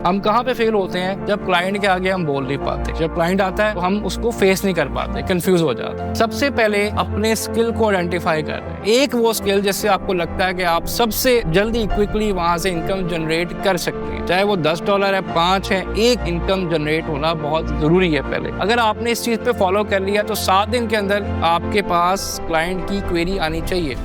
हम कहाँ पे फेल होते हैं? जब क्लाइंट के आगे हम बोल नहीं पाते। जब क्लाइंट आता है तो हम उसको फेस नहीं कर पाते, कंफ्यूज हो जाते हैं। सबसे पहले अपने स्किल को आइडेंटिफाई कर रहे हैं। एक वो स्किल जिससे आपको लगता है कि आप सबसे जल्दी क्विकली वहां से इनकम जनरेट कर सकते हैं, चाहे वो $10 है, 5 है, एक इनकम जनरेट होना बहुत जरूरी है। पहले अगर आपने इस चीज पे फॉलो कर लिया तो 7 दिन के अंदर आपके पास क्लाइंट की क्वेरी आनी चाहिए।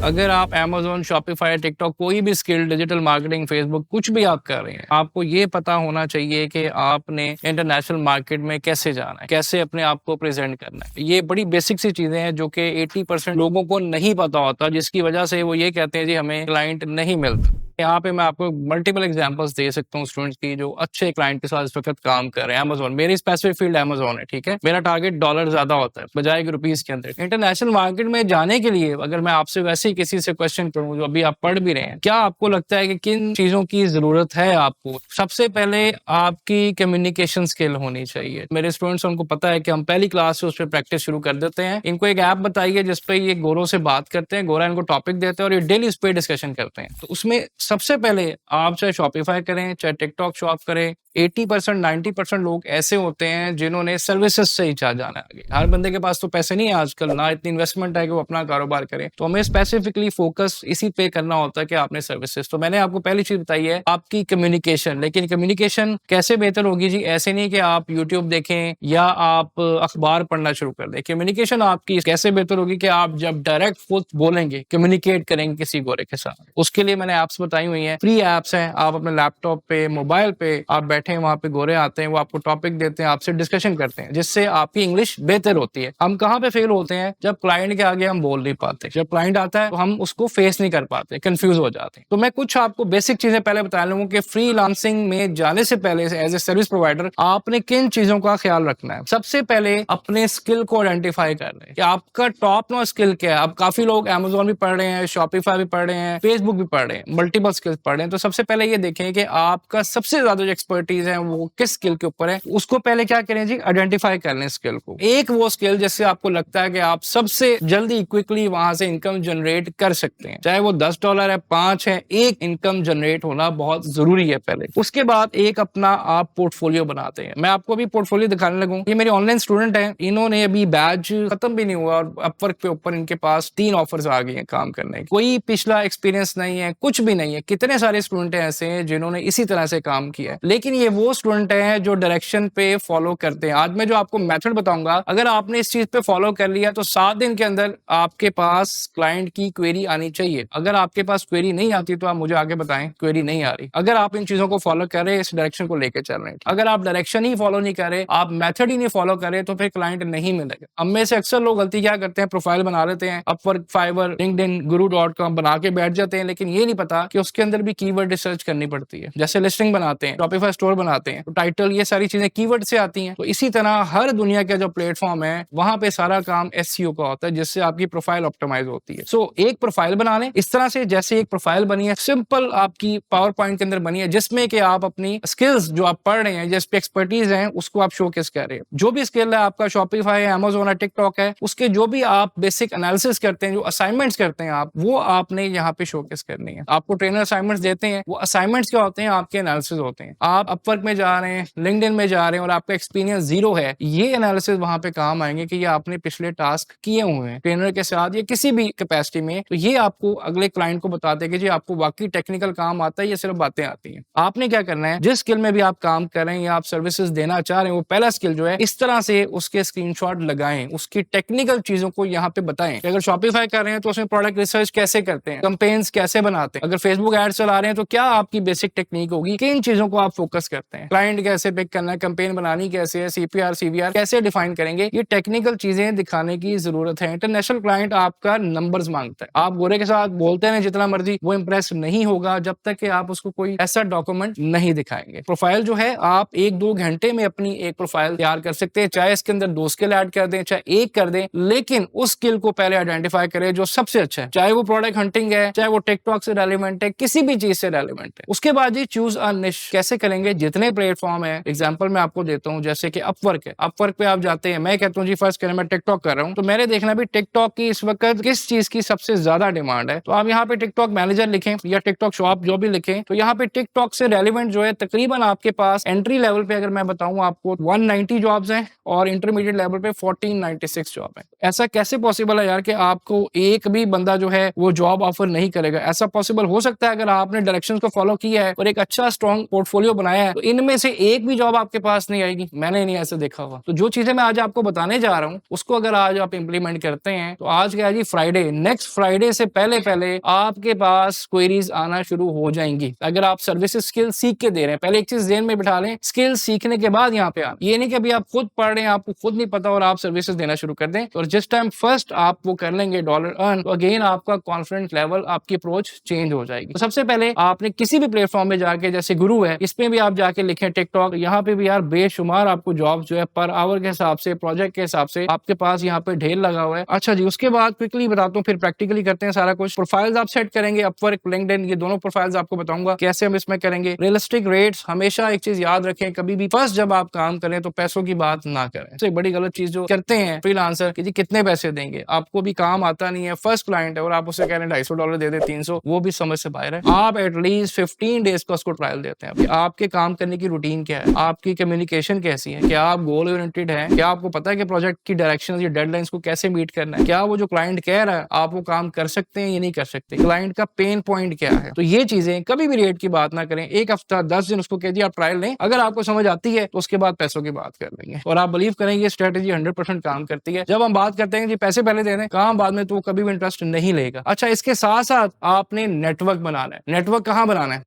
अगर आप Amazon, Shopify, TikTok कोई भी स्किल, डिजिटल मार्केटिंग, फेसबुक, कुछ भी आप कर रहे हैं, आपको ये पता होना चाहिए कि आपने इंटरनेशनल मार्केट में कैसे जाना है, कैसे अपने आप को प्रेजेंट करना है। ये बड़ी बेसिक सी चीजें हैं जो कि 80% लोगों को नहीं पता होता, जिसकी वजह से वो ये कहते हैं जी हमें क्लाइंट नहीं मिलता। यहाँ पे मैं आपको मल्टीपल एग्जांपल्स दे सकता हूँ स्टूडेंट्स की जो अच्छे क्लाइंट के साथ इस वक्त काम कर रहे हैं। Amazon, मेरी स्पेसिफिक फील्ड Amazon है, ठीक है। मेरा टारगेट डॉलर ज्यादा होता है बजाय कि रुपीज के अंदर। इंटरनेशनल मार्केट में जाने के लिए अगर मैं आपसे वैसे ही किसी से क्वेश्चन करूँ जो अभी आप पढ़ भी रहे हैं, क्या आपको लगता है कि किन चीजों की जरूरत है आपको? सबसे पहले आपकी कम्युनिकेशन स्किल होनी चाहिए। मेरे स्टूडेंट्स, उनको पता है कि हम पहली क्लास से उस पर प्रैक्टिस शुरू कर देते हैं। इनको एक ऐप बताइए जिसपे ये गोरों से बात करते हैं, गोरा इनको टॉपिक देते हैं और ये डेली उस पर डिस्कशन करते हैं। तो उसमें सबसे पहले आप चाहे शॉपिफाई करें, चाहे टिकटॉक शॉप करें, 80% 90% लोग ऐसे होते हैं जिन्होंने सर्विसेज से ही चाह जाना है आगे। हर बंदे के पास तो पैसे नहीं है आजकल, ना इतनी इन्वेस्टमेंट है कि वो अपना कारोबार करे। तो हमें स्पेसिफिकली फोकस इसी पे करना होता है कि आपने सर्विसेज। तो मैंने आपको पहली चीज बताई है आपकी कम्युनिकेशन। लेकिन कम्युनिकेशन कैसे बेहतर होगी जी? ऐसे नहीं कि आप यूट्यूब देखें या आप अखबार पढ़ना शुरू कर दें। कम्युनिकेशन आपकी कैसे बेहतर होगी कि आप जब डायरेक्ट खुद बोलेंगे, कम्युनिकेट करेंगे किसी गोरे के साथ। उसके लिए मैंने ऐप्स बताई हुई हैं, फ्री ऐप्स हैं। आप अपने लैपटॉप पे, मोबाइल पे आप बैठे हैं, वहां पे गोरे आते हैं, वो आपको टॉपिक देते हैं, आपसे डिस्कशन करते हैं, जिससे आपकी इंग्लिश बेहतर होती है। हम कहाँ पे फेल होते हैं? जब क्लाइंट के आगे हम बोल नहीं पाते। जब क्लाइंट आता है तो हम उसको फेस नहीं कर पाते, कंफ्यूज हो जाते हैं। तो मैं कुछ आपको बेसिक चीजें पहले बता लूंगा कि फ्रीलांसिंग में जाने से पहले एज ए सर्विस प्रोवाइडर आपने किन चीजों का ख्याल रखना है। सबसे पहले अपने स्किल को आइडेंटिफाई कर रहे हैं कि आपका टॉप नॉच स्किल क्या है। अब काफी लोग Amazon भी पढ़ रहे हैं, Shopify भी पढ़ रहे हैं, फेसबुक भी पढ़ रहे हैं, मल्टीपल स्किल्स पढ़ रहे हैं। तो सबसे पहले ये देखें कि आपका सबसे ज्यादा जो एक्सपर्टीज है वो किस स्किल के ऊपर है। उसको पहले क्या करें जी? आइडेंटिफाई कर लें स्किल को। एक वो स्किल जिससे आपको लगता है कि आप सबसे जल्दी क्विकली वहां से इनकम जनरेट कर सकते हैं, चाहे वो $10 है, 5 है, एक इनकम जनरेट होना बहुत जरूरी है पहले। उसके बाद एक अपना आप पोर्टफोलियो बनाते हैं। मैं आपको अभी पोर्टफोलियो दिखाने लगूं। ये मेरे ऑनलाइन स्टूडेंट हैं, इन्होंने अभी बैच खत्म भी नहीं हुआ और अपवर्क पे ऊपर इनके पास 3 ऑफर्स आ गए हैं काम करने की। कोई पिछला एक्सपीरियंस नहीं है, कुछ भी नहीं है। कितने सारे स्टूडेंट ऐसे हैं जिन्होंने इसी तरह से काम किया है, लेकिन ये वो स्टूडेंट हैं जो डायरेक्शन पे फॉलो करते हैं। आज मैं जो आपको मेथड बताऊंगा, अगर आपने इस चीज पे फॉलो कर लिया तो 7 दिन के अंदर आपके पास क्लाइंट की क्वेरी आनी चाहिए। अगर आपके पास क्वेरी नहीं आती तो आप मुझे आगे बताएं क्वेरी नहीं आ रही। अगर आप इन चीजों को फॉलो कर रहे हैं, इस डायरेक्शन को लेकर चल रहे हैं। अगर आप डायरेक्शन ही फॉलो नहीं कर रहे, आप मेथड ही नहीं फॉलो कर रहे, तो फिर क्लाइंट नहीं मिलेगा। अब में से अक्सर लोग गलती क्या करते हैं? प्रोफाइल बना लेते हैं, अपवर्क, फाइवर, लिंक्डइन, guru.com बना के बैठ जाते हैं, लेकिन ये नहीं पता कि उसके अंदर भी कीवर्ड रिसर्च करनी पड़ती है। जैसे लिस्टिंग बनाते हैं, शॉपिफाई स्टोर बनाते हैं, तो टाइटल, ये सारी चीजें कीवर्ड से आती हैं। तो इसी तरह हर दुनिया का जो प्लेटफॉर्म है वहां पे सारा काम SEO का होता है, जिससे आपकी प्रोफाइल ऑप्टिमाइज होती है। सो एक प्रोफाइल बना लें इस तरह से, जैसे एक प्रोफाइल बनी है सिंपल आपकी पावर पॉइंट के अंदर बनी है, जिसमें कि आप अपनी स्किल्स जो आप पढ़ रहे हैं, जिस पे एक्सपर्टीज है, उसको आप शोकेस कर रहे हैं। जो भी स्किल है आपका, शॉपिफाई है, Amazon है, टिकटॉक है, उसके जो भी आप बेसिक एनालिसिस करते हैं, जो असाइनमेंट्स करते हैं आप, वो आपने यहाँ पे शोकेस करनी है। आपको ट्रेनर असाइनमेंट्स देते हैं, वो असाइनमेंट्स क्या होते हैं? आपके एनालिसिस होते हैं। आप अपवर्क में जा रहे हैं, लिंक्डइन में जा रहे हैं और आपका एक्सपीरियंस 0 है, ये एनालिसिस वहां पे काम आएंगे कि ये आपने पिछले टास्क किए हुए हैं ट्रेनर के साथ या किसी भी कैपेसिटी में। तो ये आपको अगले क्लाइंट को बताते हैं कि जी आपको वाकई टेक्निकल काम आता है या सिर्फ बातें आती हैं। आपने क्या करना है? जिस स्किल में भी आप काम कर रहे हैं या आप सर्विसेज देना चाह रहे हैं, वो पहला स्किल जो है, इस तरह से उसके स्क्रीनशॉट लगाएं, उसकी टेक्निकल चीजों को यहाँ पे बताएं। अगर शॉपिफाई कर रहे हैं तो उसमें प्रोडक्ट रिसर्च कैसे करते हैं, कैंपेन्स कैसे बनाते हैं। अगर फेसबुक एड चला रहे हैं तो क्या आपकी बेसिक टेक्निक होगी, किन चीजों को आप फोकस करते हैं, क्लाइंट कैसे पिक करना है, कैंपेन बनानी कैसे है, CPR CVR कैसे डिफाइन करेंगे। ये टेक्निकल चीजें दिखाने की जरूरत है। इंटरनेशनल क्लाइंट आपका नंबर्स मांगता है। आप गोरे के साथ बोलते हैं जितना मर्जी, वो इंप्रेस नहीं होगा जब तक कि आप उसको कोई ऐसा डॉक्यूमेंट नहीं दिखाएंगे। प्रोफाइल जो है, आप 1-2 घंटे में अपनी एक प्रोफाइल तैयार कर सकते हैं, चाहे इसके अंदर 2 स्किल ऐड कर दें, चाहे एक कर दें, लेकिन उस स्किल को पहले आइडेंटिफाई करें जो सबसे अच्छा है, चाहे वो प्रोडक्ट हंटिंग है, चाहे वो टिकटॉक से रेलिवेंट है, किसी भी चीज से रेलिवेंट है। उसके बाद जी चूज अ निश कैसे करेंगे? जितने प्लेटफॉर्म है, एग्जाम्पल मैं आपको देता हूँ, जैसे कि अपवर्क है। अपवर्क पे आप जाते हैं, मैं कहता हूँ जी फर्स्ट करें मैं टिकटॉक कर रहा हूँ, तो मैंने देखना भी टिकटॉक की इस वक्त किस चीज की सबसे ज्यादा डिमांड है। तो आप यहाँ पे टिकटॉक मैनेजर लिखें या टिकटॉक शॉप जो भी लिखें, तो यहाँ पे टिकटॉक से रेलिवेंट जो है तकरीबन आपके पास एंट्री लेवल पे अगर मैं बताऊं आपको 190 जॉब्स हैं और इंटरमीडिएट लेवल पे 1496 जॉब है। ऐसा कैसे पॉसिबल है यार कि आपको एक भी बंदा जो है वो जॉब ऑफर नहीं करेगा? ऐसा पॉसिबल हो सकता है अगर आपने डायरेक्शंस को फॉलो किया है और एक अच्छा स्ट्रॉन्ग पोर्टफोलियो बनाया है, तो इनमें से एक भी जॉब आपके पास नहीं आएगी? मैंने नहीं ऐसे देखा हुआ। तो जो चीजें मैं आज आपको बताने जा रहा हूं उसको अगर आज आप इंप्लीमेंट करते हैं, तो आज क्या है जी फ्राइडे, नेक्स्ट फ्राइडे से पहले पहले आपके पास क्वेरीज आना शुरू हो जाएंगी। अगर आप सर्विसेज स्किल सीख के दे रहे हैं, पहले एक चीज ध्यान में बिठा लें, स्किल सीखने के बाद यहाँ पे आप, ये नहीं कि अभी आप खुद पढ़ रहे हैं, आपको खुद नहीं पता और आप सर्विसेज देना शुरू कर दें, और जिस टाइम फर्स्ट आप वो कर लेंगे डॉलर अर्न, तो अगेन आपका कॉन्फिडेंस लेवल, आपकी अप्रोच चेंज हो जाएगी। तो सबसे पहले आपने किसी भी प्लेटफॉर्म में जाके, जैसे गुरु है, इस पे भी आप जाके लिखें टिकटॉक, यहाँ पे भी यार बेशुमार आपको जॉब जो है पर आवर के हिसाब से, प्रोजेक्ट के हिसाब से आपके पास यहाँ पे ढेर लगा हुआ है। अच्छा जी, उसके बाद क्विकली बताता हूँ, फिर प्रैक्टिकली करते हैं सारा कुछ। प्रोफाइल्स आप सेट करेंगे, अपवर्क, लिंक्डइन, ये दोनों प्रोफाइल्स आपको बताऊंगा कैसे हम इसमें करेंगे। रियलिस्टिक रेट्स, हमेशा एक चीज याद रखें, कभी भी फर्स्ट जब आप काम करें तो पैसों की बात ना करें। सबसे बड़ी गलत चीज जो करते हैं फ्रीलांसर कि जी कितने पैसे देंगे, आपको भी काम आता नहीं है, फर्स्ट क्लाइंट है और आप उसे कह रहे हैं $250 दे दे, 300, वो भी समझ से बाहर है। आप एटलीस्ट 15 डेज का उसको ट्रायल देते हैं। आपके काम करने की रूटीन क्या है, आपकी कम्युनिकेशन कैसी है, क्या आप गोल ओरिएंटेड हैं, क्या आपको पता है कि प्रोजेक्ट की डायरेक्शन या डेडलाइंस को कैसे मीट करना है, क्या वो जो क्लाइंट कह रहा है आप वो काम कर सकते हैं या नहीं कर सकते, क्लाइंट का पेन पॉइंट क्या है। तो ये चीजें कभी भी रेट की बात ना करें, एक हफ्ता 10 दिन उसको कह दिया आप ट्रायल लें, अगर आपको समझ आती है तो उसके बाद पैसों की बात कर लेंगे। और आप बिलीव करेंगे ये स्ट्रेटेजी 100% काम करती है। जब हम बात करते हैं कि पैसे पहले दे दें, काम बाद में, तो वो कभी भी इंटरेस्ट नहीं लेगा। अच्छा, इसके साथ साथ आपने नेटवर्क बनाना है। नेटवर्क कहाँ बनाना है?